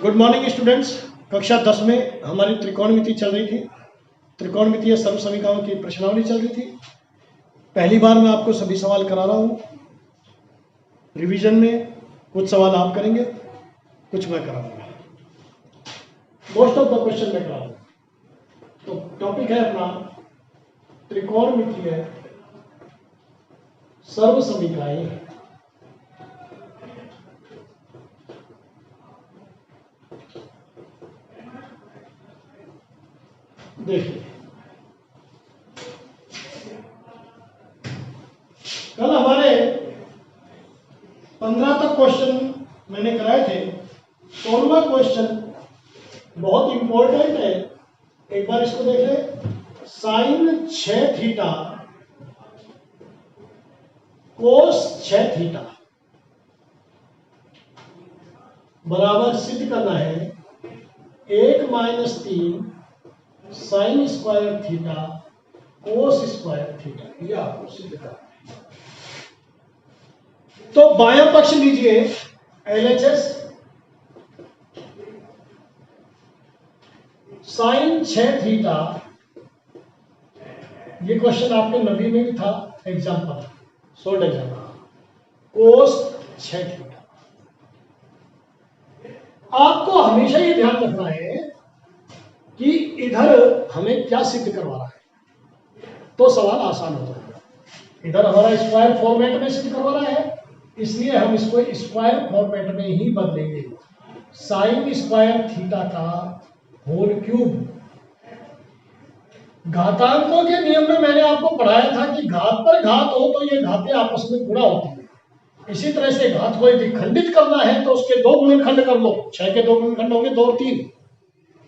Good morning students. कक्षा 10 में हमारी त्रिकोणमिति चल रही थी। त्रिकोणमितीय सर्व समीकरणों की प्रश्नावली चल रही थी। पहली बार मैं आपको सभी सवाल करा रहा हूँ। रिवीजन में कुछ सवाल आप करेंगे, कुछ मैं कराऊंगा। मोस्ट ऑफ द क्वेश्चन मैं कराऊंगा। तो टॉपिक है अपना त्रिकोणमितीय सर्व समीकरण। देखिए, कल हमारे 15 तक क्वेश्चन मैंने कराए थे। 16वां क्वेश्चन बहुत इंपॉर्टेंट है, एक बार इसको देख ले। साइन 6 थीटा कोस 6 थीटा बराबर सिद्ध करना है 1 - 3 sign square theta cos square theta. ये आपको सिद्ध करना है। तो बायां पक्ष लीजिए LHS। साइन 6 थीटा, ये क्वेश्चन आपके नवी में भी था, एग्जाम्पल शॉर्ट एग्जाम्पल। कोस 6 थीटा। आपको हमेशा ये ध्यान रखना है कि इधर हमें क्या सिद्ध करवा रहा है, तो सवाल आसान हो जाएगा। इधर हमारा स्क्वायर फॉर्मेट में सिद्ध करवा रहा है, इसलिए हम इसको स्क्वायर फॉर्मेट में ही बदलेंगे। साइन स्क्वायर थीटा का होल क्यूब। घातांकों के नियम में मैंने आपको पढ़ाया था कि घात पर घात हो तो ये घातें आपस में गुणा होती है। इसी तरह से घात को यदि खंडित करना है तो उसके 2 गुणनखंड कर लो। 6 के 2 गुणनखंड होंगे 2 और 3।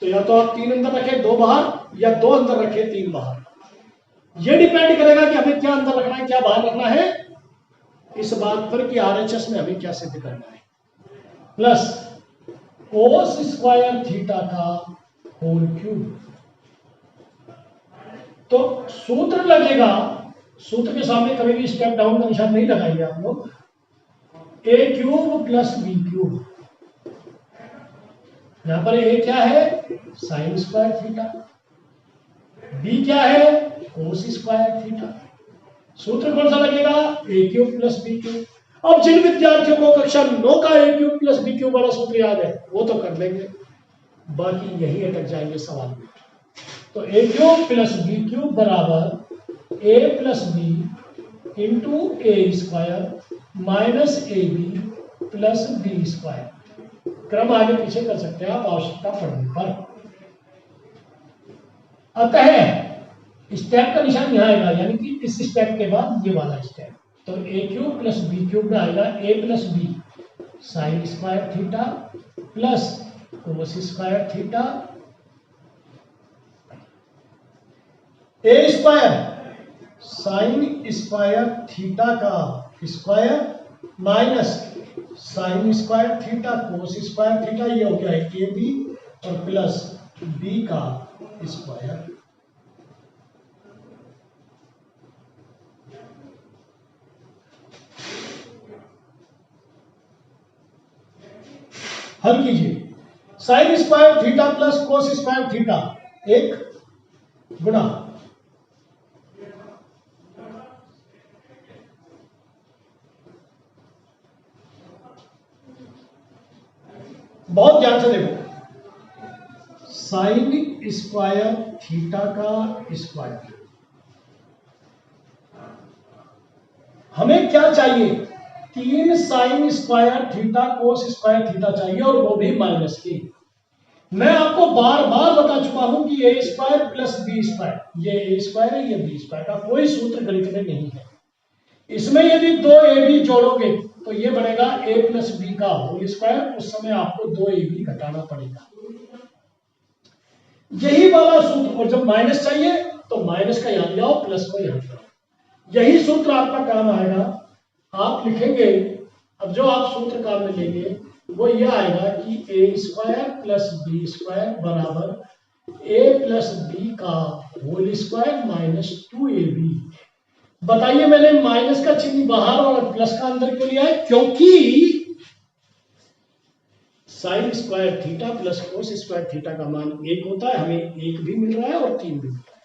तो या तो आप 3 अंदर रखें 2 बाहर, या 2 अंदर रखें 3 बाहर। ये डिपेंड करेगा कि हमें क्या अंदर रखना है, क्या बाहर रखना है, इस बात पर कि RHS में हमें क्या सिद्ध करना है। प्लस कोस स्क्वायर थीटा का होल क्यूब। तो सूत्र लगेगा, सूत्र के सामने कभी भी स्टेप डाउन का निशान नहीं लगाएंगे आप लोग। a cube plus B cube. यहां पर a क्या है, साइन स्क्वायर थीटा, b क्या है, कोस स्क्वायर थीटा। सूत्र कौन सा लगेगा, a cube plus B cube. अब जिन विद्यार्थियों को कक्षा 9 का a cube plus B cube वाला सूत्र याद है वो तो कर लेंगे, बाकी यही अटक जाएंगे सवाल में। तो a cube plus B cube बराबर a plus B into A square minus A B plus B square. क्रम आगे पीछे कर सकते हैं आप आवश्यकता पड़ने पर। अतः स्टेप का निशान यहां आएगा, यानी कि इस स्टेप के बाद ये वाला स्टेप। तो a cube plus B cube में आएगा a plus B sine square theta plus cos square theta, a square sine square theta का square minus sine square theta cos square theta, ये हो गया है ए बी, और plus B का square. हल कीजिए। Sine square theta plus cos square theta एक गुणा बहुत ध्यान से देखो, साइन स्क्वायर थीटा का स्क्वायर। हमें क्या चाहिए, 3 sign square theta cos square theta चाहिए, और वो भी माइनस की। मैं आपको बार बार बता चुका हूं कि ए स्क्वायर प्लस बी स्क्वायर, ये ए स्क्वायर है, ये बी स्क्वायर का कोई सूत्र गणित में नहीं है। इसमें यदि 2ab जोड़ोगे तो ये बनेगा a प्लस बी का होल स्क्वायर। उस समय आपको 2ab घटाना पड़ेगा, यही वाला सूत्र। और जब माइनस चाहिए तो माइनस का यहां लाओ, प्लस को यहां लाओ, यही सूत्र आपका काम आएगा। आप लिखेंगे, अब जो आप सूत्र काम में लेंगे वो ये आएगा कि a square plus B square बराबर a प्लस बी का होल स्क्वायर माइनस 2ab। बताइए मैंने माइनस का चिन्ह बाहर और प्लस का अंदर क्यों लिया है, क्योंकि sign square theta plus cos square theta का मान 1 होता है, हमें 1 भी मिल रहा है और 3 भी मिल रहा है।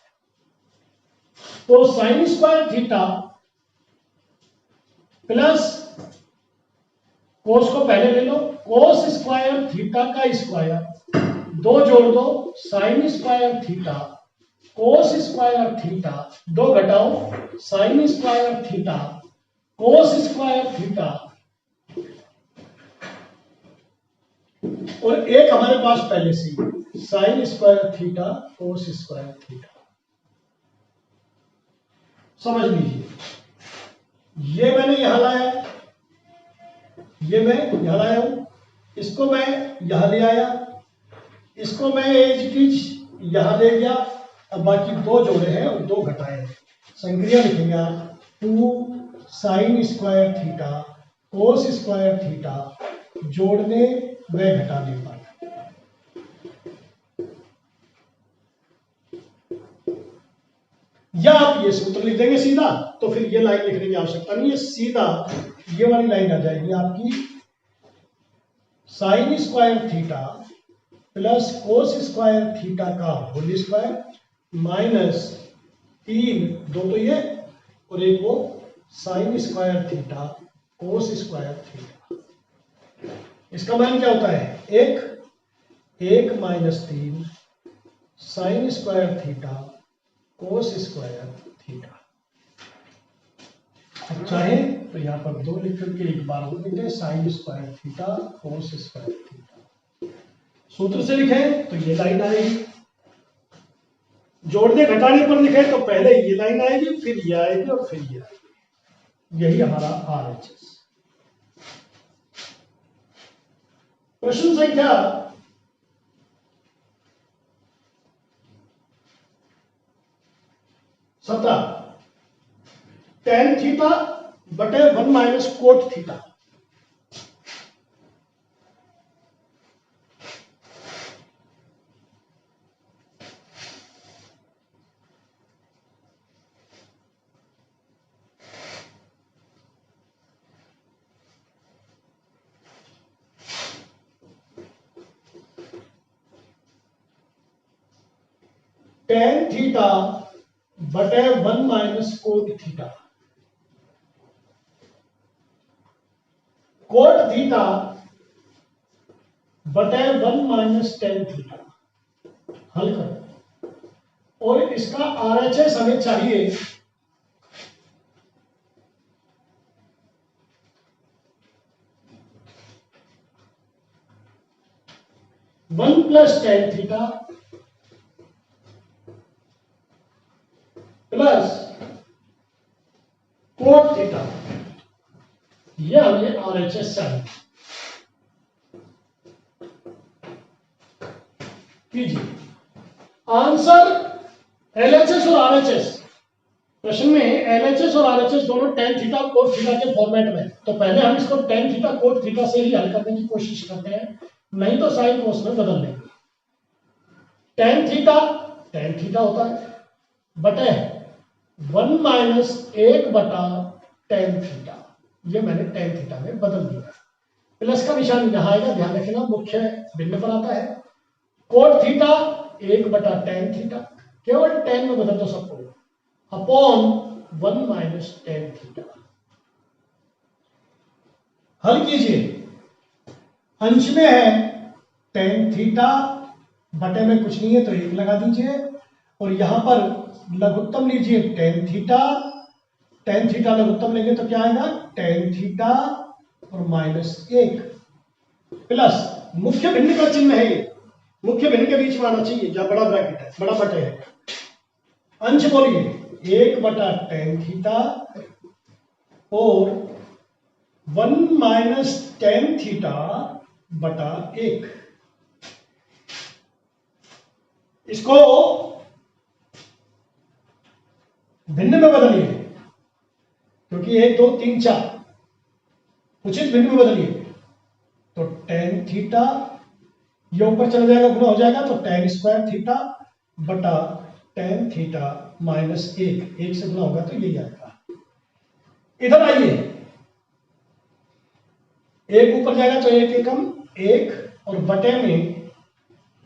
तो साइन स्क्वायर थीटा प्लस कोस को पहले ले लो, कोस स्क्वायर थीटा का स्क्वायर 2 जोड़ दो, sign square theta cos square theta 2 घटाओ sign square theta cos square theta, और एक हमारे पास पहले से sign square theta cos square theta. समझ लीजिए, ये मैंने यहां लाया, ये मैं यहां लाया हूं, इसको मैं यहां ले आया, इसको मैं एज इट इज यहां ले गया। अब बाकी 2 जोड़े हैं और 2 घटाए, संक्रिया लिखेंगे आप 2 sign square theta cos square theta जोड़ने व घटाने पर। या आप ये सूत्र लिख देंगे सीधा, तो फिर ये लाइन लिखने की आवश्यकता नहीं है, सीधा ये वाली लाइन आ जाएगी आपकी, sign square theta plus cos square theta का होल स्क्वायर माइनस 3 2 तो ये और एक वो sign square theta cos square theta. इसका मान क्या होता है 1 minus 3 sign square theta cos square theta. अब चाहे तो यहां पर 2 लिख करके एक बार और लिख दें, sign square theta cos square theta. सूत्र से लिखें तो ये लाइन आएगी, जोड़ने घटाने पर लिखें तो पहले ये लाइन आएगी, फिर ये आएगी और फिर ये आएगी। यही हमारा RHS। प्रश्न संख्या 17, tan थीटा बटे 1 minus cot theta. tan theta बटे 1 minus cot theta, cot theta बटे 1 माइनस tan थीटा। हल करो और इसका RHS हमें चाहिए 1 plus tan theta plus cot theta, यह हमें RHS चाहिए। कीजिए आंसर LHS और RHS। प्रश्न में LHS और RHS दोनों tan थीटा और कोट थीटा के फॉर्मेट में, तो पहले हम इसको tan थीटा कोट थीटा से ही हल करने की कोशिश करते हैं, नहीं तो साइन कोस में बदल लेंगे। tan थीटा होता है बटे 1 माइनस 1 बटा tan थीटा, ये मैंने tan थीटा में बदल दिया। प्लस का निशान यहां आएगा, ध्यान रखना, मुख्य भिन्न पर आता है। कोट थीटा 1 बटा tan थीटा, केवल tan में बदल दो सबको, अपॉन 1 माइनस tan थीटा। हल कीजिए, अंश में है tan थीटा, बटे में कुछ नहीं है तो 1 लगा दीजिए, और यहां पर लघुत्तम लीजिए tan थीटा लघुत्तम लेंगे तो क्या आएगा tan थीटा और माइनस 1 प्लस मुख्य भिन्न का चिन्ह है, ये मुख्य भिन्न के बीच में आना चाहिए जहां बड़ा ब्रैकेट है, बड़ा बटे है। अंश बोलिए 1 बटा tan थीटा और 1 माइनस tan थीटा बटा 1। इसको भिन्न में बदलिए, क्योंकि 1 2 3 4 उचित भिन्न में बदलिए, तो tan थीटा ये ऊपर चला जाएगा, गुना हो जाएगा, तो tan स्क्वायर थीटा बटा tan थीटा माइनस 1 से गुना होगा तो यही आएगा। इधर आइए, 1 ऊपर जाएगा तो 1 एकम 1 और बटे में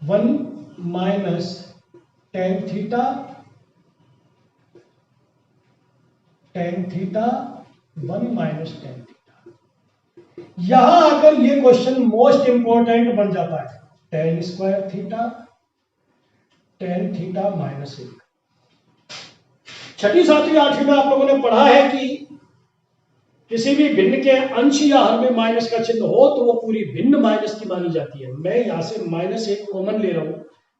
1 minus ten theta 1 minus tan theta. यहां आकर ये क्वेश्चन मोस्ट इंपॉर्टेंट बन जाता है। Ten square theta tan theta minus 1। छठी सातवीं आठवीं में आप लोगों ने पढ़ा है कि किसी भी भिन्न के अंश या हर में माइनस का चिन्ह हो तो वो पूरी भिन्न माइनस की मानी जाती है। मैं यहां से -1 कॉमन ले रहा हूं,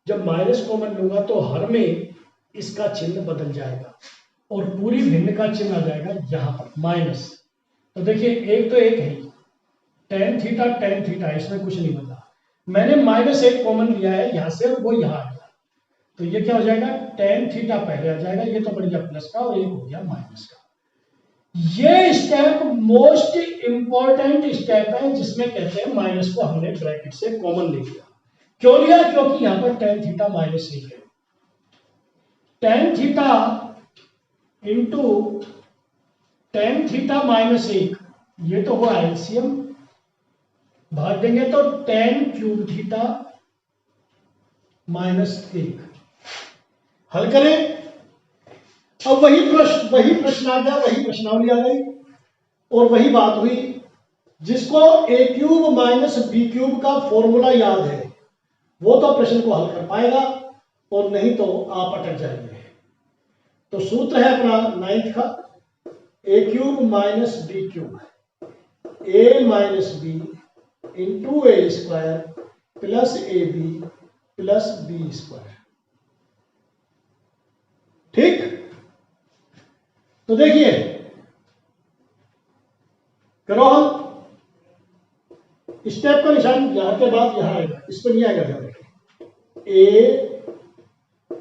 जब माइनस कॉमन लूंगा तो हर में इसका चिन्ह बदल जाएगा और पूरी भिन्न का चिन्ह आ जाएगा यहां पर माइनस। तो देखिए एक तो एक है टेन थीटा इसमें कुछ नहीं बदला। मैंने -1 कॉमन लिया है यहां से, वो यहां आ गया, तो ये क्या हो जाएगा टेन थीटा पहले आ जाएगा, ये तो बढ़ गया प्लस का और एक हो गया माइनस का। ये स्टेप मोस्ट इंपॉर्टेंट स्टेप है जिसमें कहते हैं माइनस को हमने ब्रैकेट से कॉमन ले लिया। क्यों लिया? क्योंकि यहां पर टेन थीटा -1 है। Ten theta into tan theta -1, ये तो हुआ एलसीएम, भाग देंगे तो टेन क्यूब थीटा -1। हल करें। अब वही प्रश्न आ गया, वही प्रश्नावली आ गई और वही बात हुई। जिसको a cube minus B cube का फॉर्मूला याद है वो तो प्रश्न को हल कर पाएगा और नहीं तो आप अटक जाएंगे। तो सूत्र है अपना 9th का, a cube minus B cube, a minus B into A square plus A B plus B square. ठीक, तो देखिए करो हम। स्टेप का निशान यहां के बाद यहां आएगा, इस पर नहीं आएगा ध्यान रखें। ए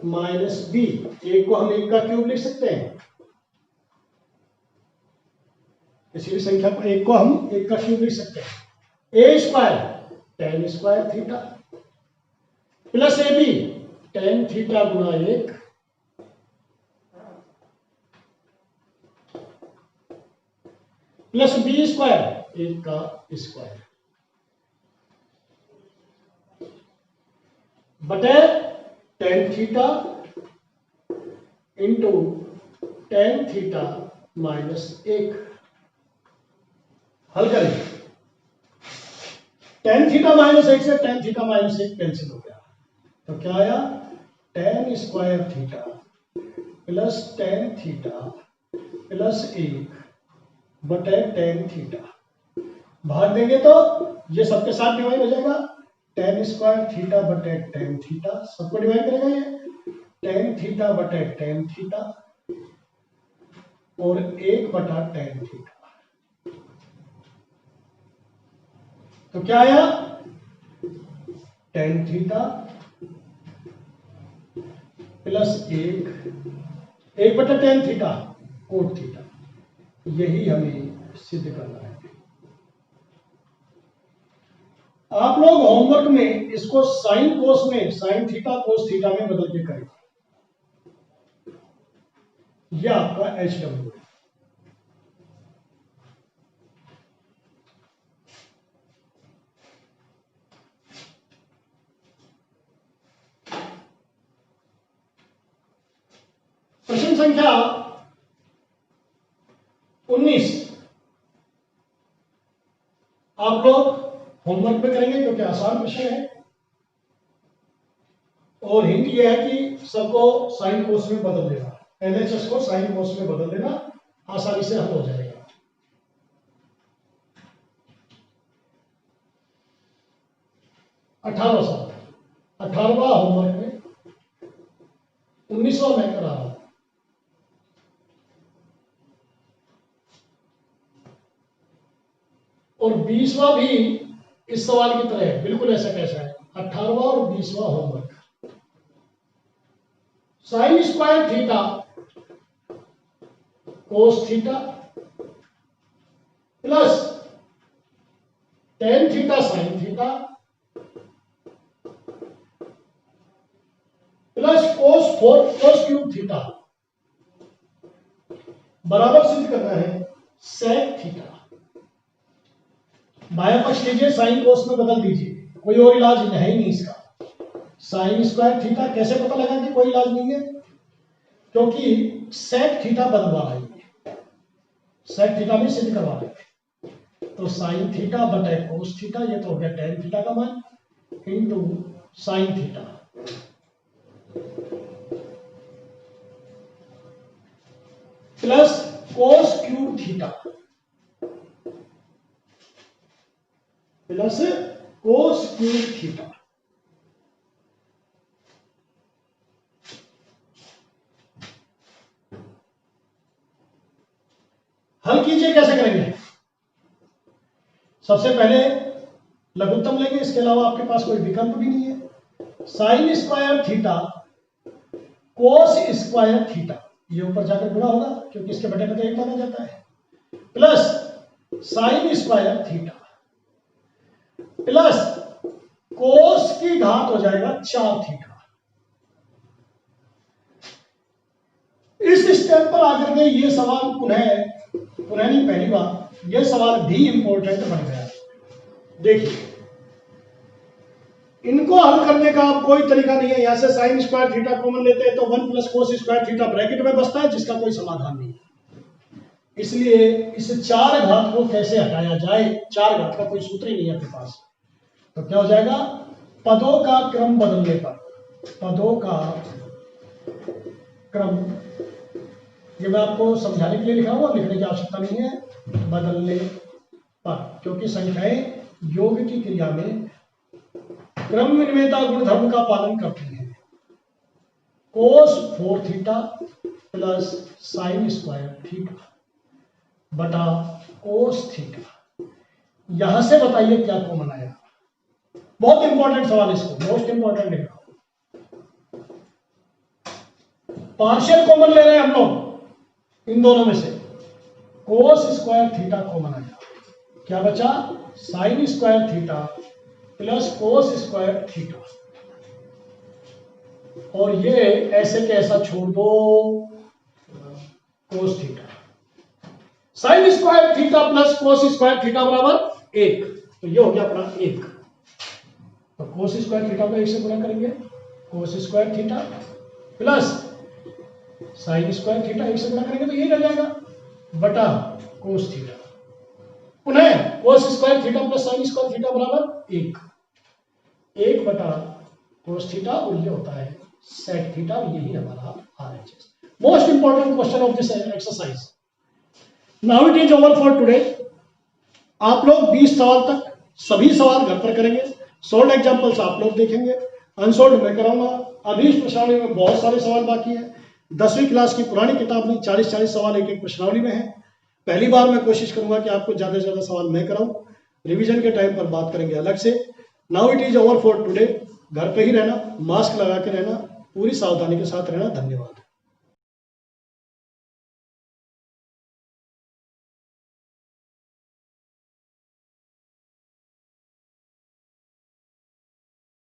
माइनस बी, एक को हम एक का क्यूब लिख सकते हैं, किसी भी संख्या को एक को हम एक का क्यूब लिख सकते हैं। A square tan square theta plus A B tan theta गुणा 1 प्लस बी स्क्वायर 1 का स्क्वायर बटे tan theta into tan theta -1। हल करें। टेन थीटा -1 से टेन थीटा -1 कैंसिल हो गया, तो क्या आया ten square theta plus tan theta plus 1 बटे टेन थीटा। भाग देंगे तो ये सबके साथ डिवाइड हो जाएगा, टेन स्क्वायर थीटा बटे टेन थीटा, सबको डिवाइड करेगा ये, टेन थीटा बटे टेन थीटा और 1 बटा टेन थीटा। तो क्या आया टेन थीटा प्लस 1 बटा टेन थीटा कोट थीटा। यही हमें सिद्ध करना है। आप लोग होमवर्क में इसको साइन कोस में, साइन थीटा कोस थीटा में बदल के करें। यह आपका HW है। प्रश्न संख्या 19 आप लोग होमवर्क में करेंगे क्योंकि आसान प्रश्न है और हिंट यह है कि सबको साइन कोस में बदल देना, LHS को साइन कोस में बदल देना, आसानी से हल हो जाएगा। अठारह 18वां होमवर्क में, 19वां मैं करा रहा हूं। और 20वां भी इस सवाल की तरह है, बिल्कुल ऐसा कैसा है। 18वां और 20वां homework, sine square theta cos theta plus tan theta sine theta plus cos cube theta बराबर सिद्ध करना है सेक थीटा। बाया पक्ष लीजिए, साइन कोस में बदल दीजिए, कोई और इलाज है ही नहीं इसका। साइन स्क्वायर थीटा कैसे पता लगा कि कोई इलाज नहीं है? क्योंकि सेक थीटा बदलवा रहा है, सेक थीटा में सिद्ध करवा रहे हैं। तो साइन थीटा बटे कोस थीटा, ये तो हो गया टेन थीटा का मान, into sine theta plus cos cube theta plus cos cube theta. हल कीजिए, कैसे करेंगे? सबसे पहले लघुत्तम लेंगे, इसके अलावा आपके पास कोई विकल्प भी नहीं है। Sign square theta cos square theta, ये ऊपर जाकर गुणा होगा क्योंकि इसके बटे बटे एक माना जाता है, plus sign square theta plus कोस की घात हो जाएगा 4 थीटा। इस स्टेप पर आकर के ये सवाल पुनः नहीं, पहली बार ये सवाल भी इंपॉर्टेंट बन गया। देखिए, इनको हल करने का अब कोई तरीका नहीं है। यहां से साइन स्क्वायर थीटा कॉमन लेते हैं तो 1 plus cos square theta bracket में बचता है, जिसका कोई समाधान नहीं है। इसलिए इस 4 घात को कैसे हटाया जाए, 4 घात का कोई सूत्र ही नहीं है आपके पास। तो क्या हो जाएगा, पदों का क्रम बदलने पर, पदों का क्रम, ये मैं आपको समझाने के लिए लिखा हुआ, लिखने की आवश्यकता नहीं है, बदलने पर, क्योंकि संख्याएं योग की क्रिया में क्रम विनिमेयता गुणधर्म का पालन करती हैं। कोस 4 theta plus sign square theta बटा कोस थीटा। यहां से बताइए क्या कॉमन आया। बहुत इंपॉर्टेंट सवाल, इसको मोस्ट इंपॉर्टेंट है। पार्शियल कॉमन ले रहे हैं हम लोग इन दोनों में से। कोस स्क्वायर थीटा कॉमन आया, क्या बचा, sign square theta plus cos square theta, और ये ऐसे कैसा छोड़ दो, cos theta. Sign square theta plus cos square theta बराबर 1, तो ये हो गया अपना 1। तो कोस स्क्वायर थीटा को 1 से गुणा करेंगे, कोस square theta plus sign square theta 1 से गुणा करेंगे तो यही रह जाएगा, बटा कोस थीटा। पुनः कोस square theta plus sign square theta बराबर 1 बटा कोस थीटा, और ये होता है सेक थीटा। यही हमारा RHS, most important question of this exercise. Now it is over for today. आप लोग 20 सवाल तक सभी सवाल घर पर करेंगे, सोल्ड एग्जांपल्स आप लोग देखेंगे, अनसोल्ड मैं कराऊंगा। अभी इस प्रश्नावली में बहुत सारे सवाल बाकी है। 10वीं क्लास की पुरानी किताब में 40-40 सवाल एक एक प्रश्नावली में है। पहली बार मैं कोशिश करूंगा कि आपको ज्यादा से ज्यादा सवाल मैं कराऊं। रिवीजन के टाइम पर बात करेंगे अलग से। Now it is over for today. घर पे ही रहना, मास्क लगा के रहना, पूरी सावधानी के साथ रहना। धन्यवाद।